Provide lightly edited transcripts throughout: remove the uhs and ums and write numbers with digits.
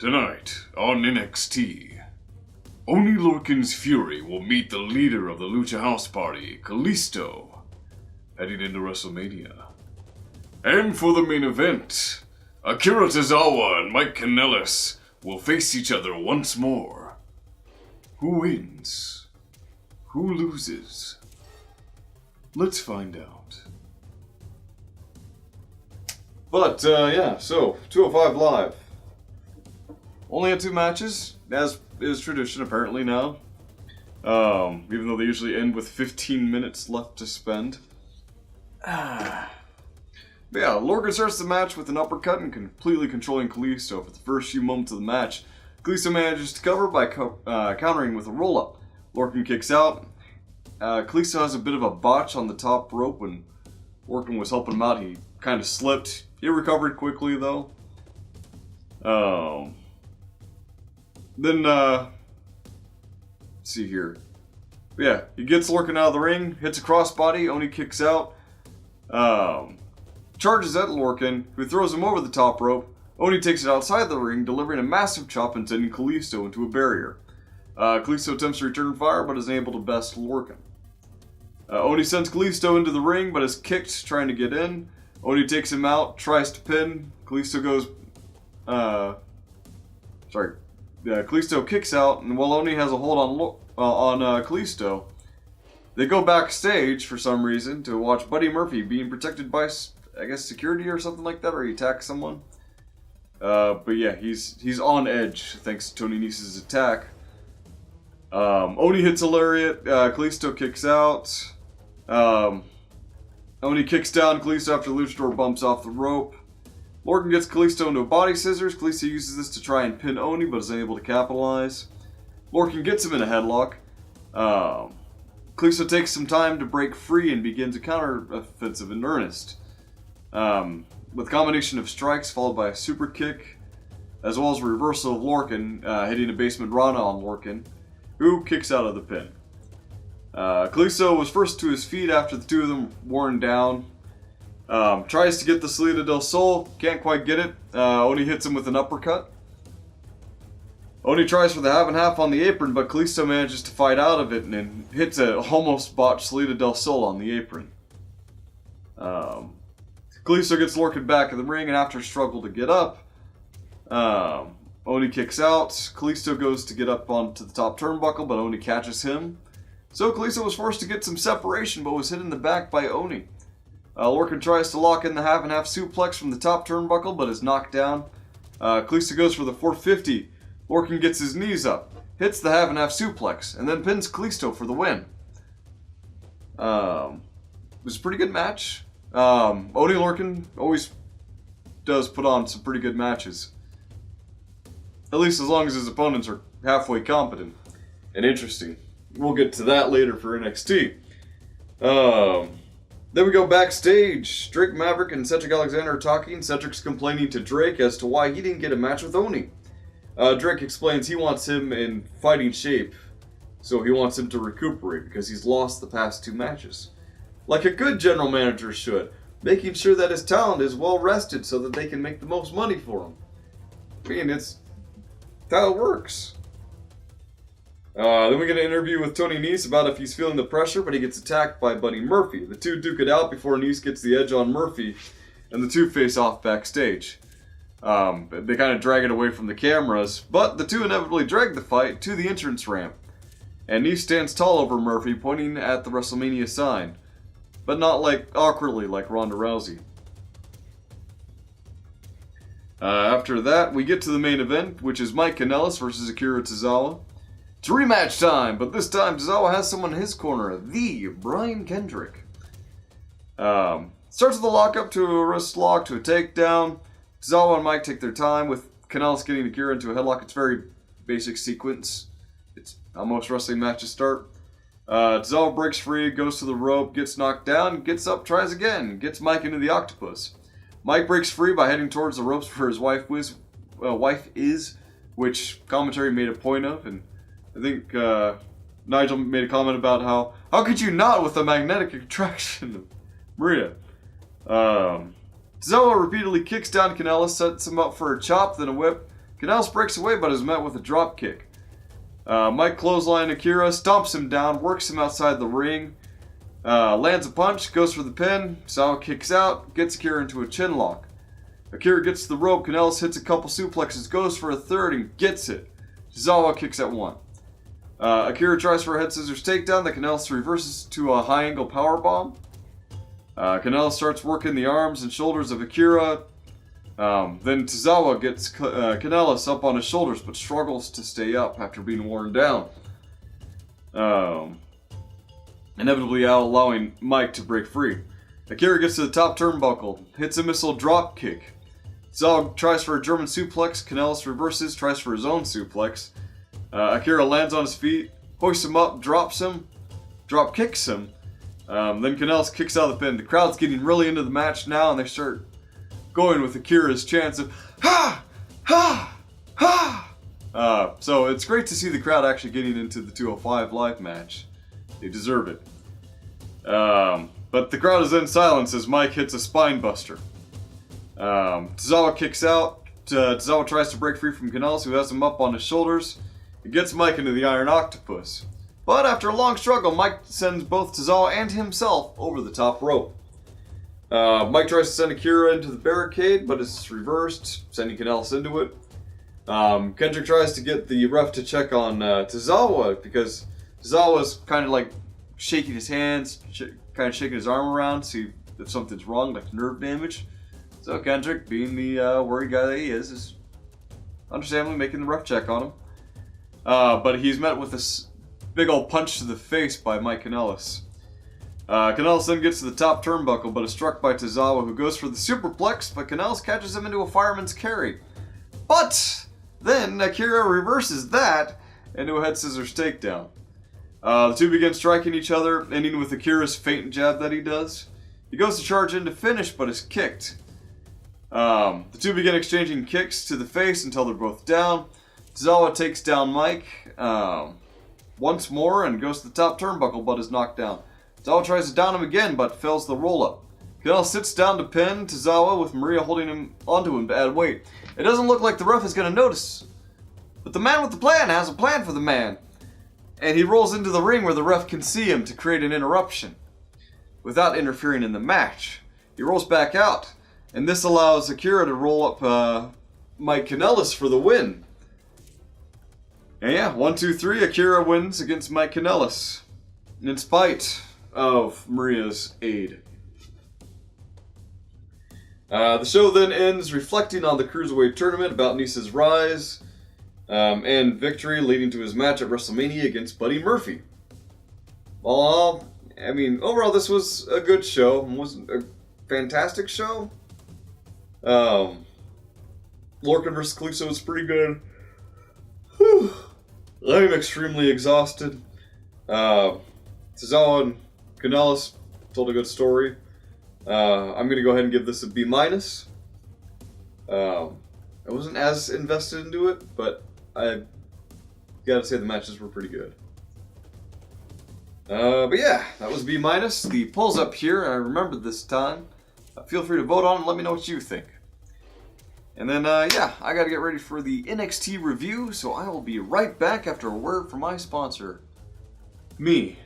Tonight on NXT, Oney Lorcan's Fury will meet the leader of the Lucha House Party, Kalisto, heading into WrestleMania. And for the main event, Akira Tozawa and Mike Kanellis will face each other once more. Who wins? Who loses? Let's find out. But, yeah, so, 205 Live. Only had 2 matches, as is tradition apparently now. Even though they usually end with 15 minutes left to spend. But yeah, Lorcan starts the match with an uppercut and completely controlling Kalisto for the first few moments of the match. Kalisto manages to cover by countering with a roll-up. Lorcan kicks out. Kalisto has a bit of a botch on the top rope when Lorcan was helping him out. He kind of slipped. He recovered quickly though. Then, let's see here. But yeah, he gets Lorcan out of the ring, hits a crossbody, Oney kicks out, charges at Lorcan, who throws him over the top rope. Oney takes it outside the ring, delivering a massive chop and sending Kalisto into a barrier. Kalisto attempts to return fire, but is unable to best Lorcan. Oney sends Kalisto into the ring, but is kicked trying to get in. Oney takes him out, tries to pin. Kalisto goes, Kalisto kicks out, and while Oney has a hold on Kalisto, they go backstage for some reason to watch Buddy Murphy being protected by, I guess, security or something like that, or he attacks someone. But yeah, he's on edge thanks to Tony Nese's attack. Oney hits a lariat, Kalisto kicks out. Oney kicks down Kalisto after Luchador bumps off the rope. Lorcan gets Kalisto into a body scissors. Kalisto uses this to try and pin Oney, but is unable to capitalize. Lorcan gets him in a headlock. Kalisto takes some time to break free and begins a counter-offensive in earnest. With a combination of strikes followed by a super kick, as well as a reversal of Lorcan, hitting a basement Rana on Lorcan, who kicks out of the pin. Kalisto was first to his feet after the two of them worn down. Tries to get the Salida del Sol, can't quite get it. Oney hits him with an uppercut. Oney tries for the half and half on the apron, but Kalisto manages to fight out of it and hits a almost botched Salida del Sol on the apron. Kalisto gets Lorcan back in the ring, and after a struggle to get up, Oney kicks out. Kalisto goes to get up onto the top turnbuckle, but Oney catches him. So Kalisto was forced to get some separation, but was hit in the back by Oney. Lorcan tries to lock in the half and half suplex from the top turnbuckle, but is knocked down. Kalisto goes for the 450. Lorcan gets his knees up, hits the half and half suplex, and then pins Kalisto for the win. It was a pretty good match. Oney Lorcan always does put on some pretty good matches. At least as long as his opponents are halfway competent and interesting. We'll get to that later for NXT. Then we go backstage. Drake Maverick and Cedric Alexander are talking. Cedric's complaining to Drake as to why he didn't get a match with Oney. Drake explains he wants him in fighting shape, so he wants him to recuperate because he's lost the past 2 matches. Like a good general manager should, making sure that his talent is well rested so that they can make the most money for him. I mean, it's how it works. Then we get an interview with Tony Nese about if he's feeling the pressure, but he gets attacked by Buddy Murphy. The two duke it out before Nese gets the edge on Murphy, and the two face off backstage. They kind of drag it away from the cameras, but the two inevitably drag the fight to the entrance ramp. And Nese stands tall over Murphy, pointing at the WrestleMania sign, but not awkwardly like Ronda Rousey. After that, we get to the main event, which is Mike Kanellis versus Akira Tozawa. It's rematch time, but this time Tozawa has someone in his corner, the Brian Kendrick. Starts with a lockup to a wrist lock to a takedown. Tozawa and Mike take their time with Kanellis getting Akira into a headlock. It's a very basic sequence. It's how most wrestling matches start. Tozawa breaks free, goes to the rope, gets knocked down, gets up, tries again, gets Mike into the octopus. Mike breaks free by heading towards the ropes where his wife is, which commentary made a point of, and I think Nigel made a comment about how could you not with the magnetic attraction of Maria? Tozawa repeatedly kicks down Kanellis, sets him up for a chop, then a whip. Canellis breaks away but is met with a drop kick. Mike clothesline Akira, stomps him down, works him outside the ring, lands a punch, goes for the pin, Tozawa kicks out, gets Akira into a chin lock. Akira gets to the rope, Canellis hits a couple suplexes, goes for a third and gets it. Tozawa kicks at one. Akira tries for a head scissors takedown that Canellis reverses to a high angle powerbomb. Canellis starts working the arms and shoulders of Akira. Then Tozawa gets Canellis up on his shoulders but struggles to stay up after being worn down. Inevitably allowing Mike to break free. Akira gets to the top turnbuckle, hits a missile drop kick. Tozawa tries for a German suplex, Canellis reverses, tries for his own suplex. Akira lands on his feet, hoists him up, drop kicks him. Then Canellis kicks out of the pin. The crowd's getting really into the match now and they start going with Akira's chants of ha! Ha! Ha! So it's great to see the crowd actually getting into the 205 Live match. They deserve it. But the crowd is then silenced as Mike hits a spine buster. Tozawa kicks out. Tozawa tries to break free from Canellis, who has him up on his shoulders. He gets Mike into the Iron Octopus. But after a long struggle, Mike sends both Tozawa and himself over the top rope. Mike tries to send Akira into the barricade, but it's reversed, sending Canellis into it. Kendrick tries to get the ref to check on Tozawa, because Tozawa's kind of like shaking his hands, kind of shaking his arm around, see if something's wrong, like nerve damage. So Kendrick, being the worried guy that he is understandably making the ref check on him. But he's met with this big old punch to the face by Mike Canellis. Canellis then gets to the top turnbuckle, but is struck by Tozawa, who goes for the superplex, but Canellis catches him into a fireman's carry. But then Akira reverses that into a head scissors takedown. The two begin striking each other, ending with Akira's feint jab that he does. He goes to charge in to finish, but is kicked. The two begin exchanging kicks to the face until they're both down. Tozawa takes down Mike once more and goes to the top turnbuckle, but is knocked down. Tozawa tries to down him again, but fails the roll-up. Canellis sits down to pin Tozawa, with Maria holding him onto him to add weight. It doesn't look like the ref is going to notice, but the man with the plan has a plan for the man. And he rolls into the ring where the ref can see him to create an interruption, without interfering in the match. He rolls back out, and this allows Akira to roll up Mike Canellis for the win. And yeah, 1, 2, 3, Akira wins against Mike Canellis, in spite of Maria's aid. The show then ends reflecting on the Cruiserweight tournament about Nisa's rise and victory, leading to his match at WrestleMania against Buddy Murphy. Well, I mean, overall this was a good show. It wasn't a fantastic show. Lorcan vs. Kalisto was pretty good. Whew. I'm extremely exhausted. Tozawa and Canellis told a good story. I'm going to go ahead and give this a B-. I wasn't as invested into it, but I gotta say the matches were pretty good. But yeah, that was B-. The poll's up here, I remembered this time. Feel free to vote on it and let me know what you think. And then, yeah, I gotta get ready for the NXT review, so I will be right back after a word from my sponsor, me.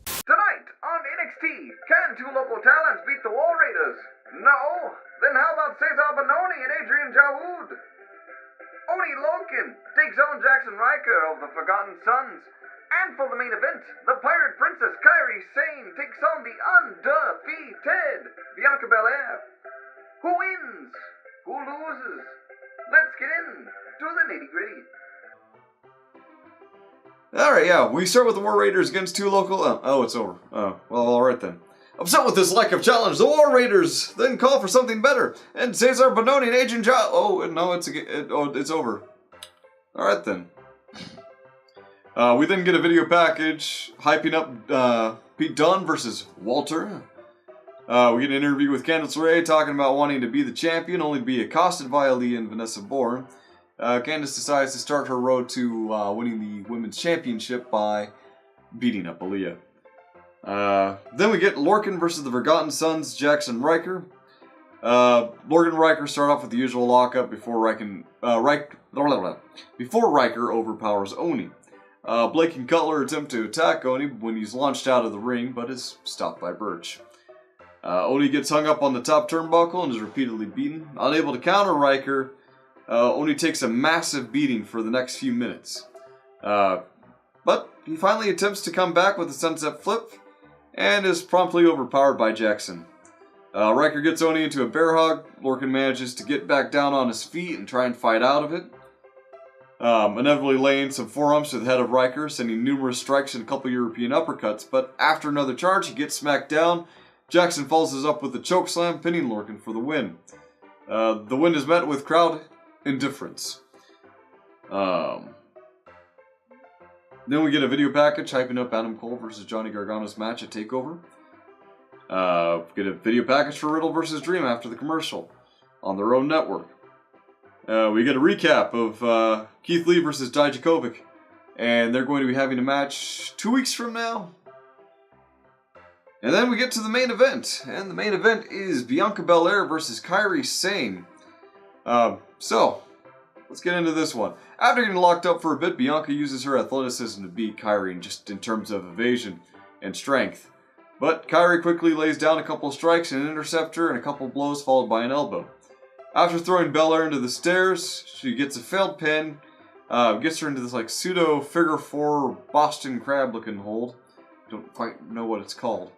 Tonight on NXT, can two local talents beat the War Raiders? No? Then how about Cesar Bononi and Adrian Jawood? Oni Lorcan takes on Jaxson Rykderb of the Forgotten Sons. And for the main event, the Pirate Princess Kairi Sane takes on the undefeated Bianca Belair. Who wins? Who loses? Let's get in to the nitty-gritty. Alright, yeah, we start with the War Raiders against two local... Oh, it's over. Oh, well, alright then. Upset with this lack of challenge, the War Raiders then call for something better, and Cesar Bononi and Agent Oh, no, it's over. Alright then. We then get a video package hyping up Pete Dunne versus Walter. We get an interview with Candice LeRae talking about wanting to be the champion, only to be accosted by Aaliyah and Vanessa Bourne. Candice decides to start her road to winning the Women's Championship by beating up Aaliyah. Then we get Lorcan versus the Forgotten Sons, Jaxson Ryker. Morgan and Riker start off with the usual lockup before Riker overpowers Oni. Blake and Cutler attempt to attack Oni when he's launched out of the ring, but is stopped by Birch. Oni gets hung up on the top turnbuckle and is repeatedly beaten. Unable to counter Riker, Oni takes a massive beating for the next few minutes. But he finally attempts to come back with a sunset flip, and is promptly overpowered by Jaxson. Riker gets Oni into a bear hug. Lorcan manages to get back down on his feet and try and fight out of it. Inevitably laying some forearms to the head of Riker, sending numerous strikes and a couple European uppercuts, but after another charge, he gets smacked down. Jaxson follows up with a chokeslam, pinning Lorcan for the win. The win is met with crowd indifference. Then we get a video package hyping up Adam Cole versus Johnny Gargano's match at TakeOver. Get a video package for Riddle versus Dream after the commercial on their own network. We get a recap of Keith Lee versus Dijakovic, and they're going to be having a match 2 weeks from now. And then we get to the main event, and the main event is Bianca Belair versus Kairi Sane. So, let's get into this one. After getting locked up for a bit, Bianca uses her athleticism to beat Kairi just in terms of evasion and strength. But Kairi quickly lays down a couple of strikes, an interceptor, and a couple of blows followed by an elbow. After throwing Belair into the stairs, she gets a failed pin, gets her into this like pseudo figure 4 Boston Crab looking hold. Don't quite know what it's called.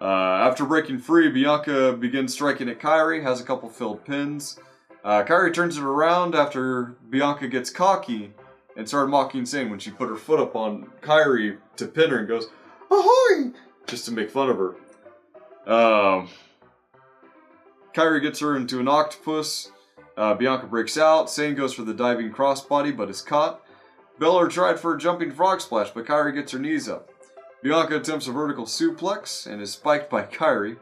After breaking free, Bianca begins striking at Kairi, has a couple failed pins. Kairi turns it around after Bianca gets cocky and started mocking Sane when she put her foot up on Kairi to pin her and goes, "Ahoy!" just to make fun of her. Kairi gets her into an octopus. Bianca breaks out. Sane goes for the diving crossbody but is caught. Belair tried for a jumping frog splash, but Kairi gets her knees up. Bianca attempts a vertical suplex and is spiked by Kairi.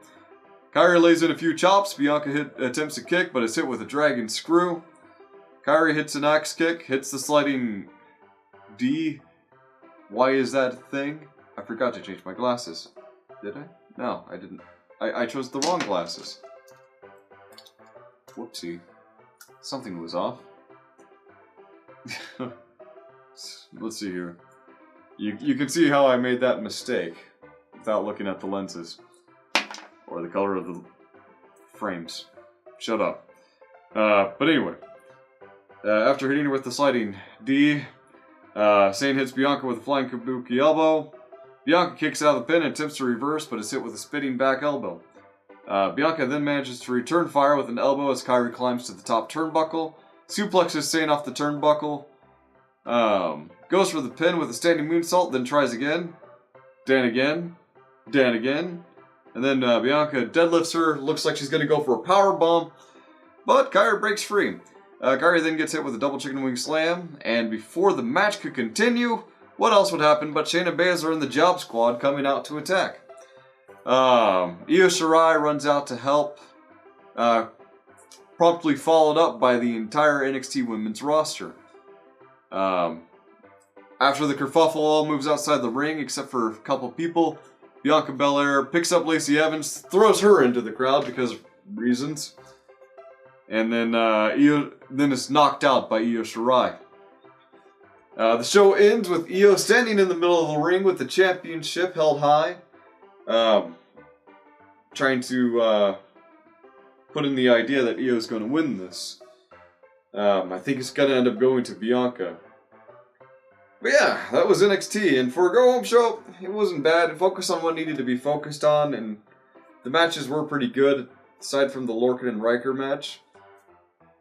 Kairi lays in a few chops. Bianca attempts a kick but is hit with a dragon screw. Kairi hits an axe kick, hits the sliding D. Why is that a thing? I forgot to change my glasses. Did I? No, I didn't. I chose the wrong glasses. Whoopsie. Something was off. Let's see here. You can see how I made that mistake without looking at the lenses. Or the color of the frames. Shut up. But anyway. After hitting her with the sliding D, Sane hits Bianca with a flying kabuki elbow. Bianca kicks out of the pin and attempts to reverse, but is hit with a spinning back elbow. Bianca then manages to return fire with an elbow as Kairi climbs to the top turnbuckle. Suplexes Sane off the turnbuckle. Goes for the pin with a standing moonsault, then tries again. Dan again. And then Bianca deadlifts her. Looks like she's going to go for a power bomb. But Kairi breaks free. Kairi then gets hit with a double chicken wing slam. And before the match could continue, what else would happen but Shayna Baszler and the Job Squad coming out to attack. Io Shirai runs out to help. Promptly followed up by the entire NXT women's roster. After the kerfuffle all moves outside the ring except for a couple people, Bianca Belair picks up Lacey Evans, throws her into the crowd because of reasons, and then Io is knocked out by Io Shirai. The show ends with Io standing in the middle of the ring with the championship held high, trying to put in the idea that Io is going to win this. I think it's going to end up going to Bianca. But yeah, that was NXT, and for a go-home show, it wasn't bad. It focused on what needed to be focused on, and the matches were pretty good, aside from the Lorcan and Riker match.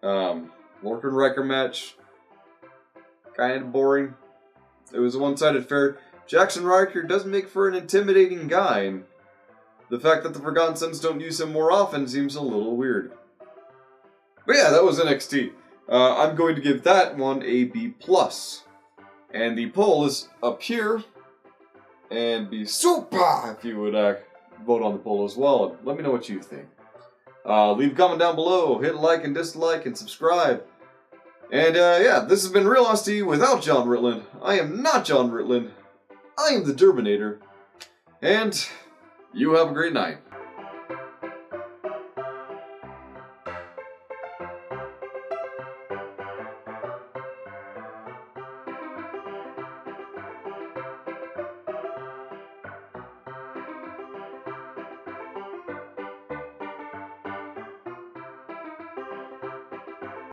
Lorcan-Riker match, kind of boring. It was a one-sided affair. Jaxson Riker does make for an intimidating guy, and the fact that the Forgotten Sons don't use him more often seems a little weird. But yeah, that was NXT. I'm going to give that one a B+. And the poll is up here, and be super if you would vote on the poll as well. Let me know what you think. Leave a comment down below, hit like and dislike, and subscribe. And yeah, this has been Real Honesty without John Ritland. I am not John Ritland. I am the Derbinator. And you have a great night.